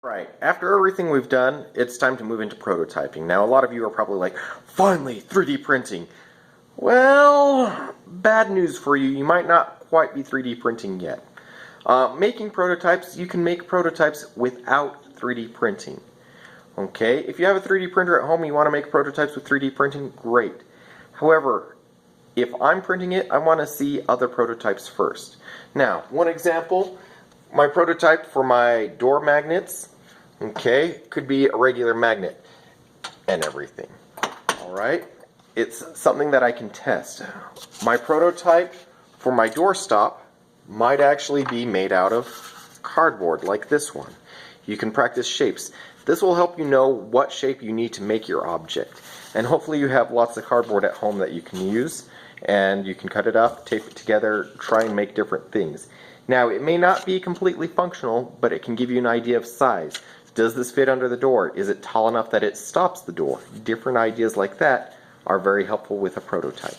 Right, after everything we've done, it's time to move into prototyping. Now, a lot of you are probably like, finally, 3D printing. Well, bad news for you, you might not quite be 3D printing yet. Making prototypes, you can make prototypes without 3D printing. Okay, if you have a 3D printer at home and you want to make prototypes with 3D printing, great. However, if I'm printing it, I want to see other prototypes first. Now, one example, my prototype for my door magnets, okay, could be a regular magnet and everything. Alright, it's something that I can test. My prototype for my doorstop might actually be made out of cardboard, like this one. You can practice shapes. This will help you know what shape you need to make your object. And hopefully you have lots of cardboard at home that you can use, and you can cut it up, tape it together, try and make different things. Now, it may not be completely functional, but it can give you an idea of size. Does this fit under the door? Is it tall enough that it stops the door? Different ideas like that are very helpful with a prototype.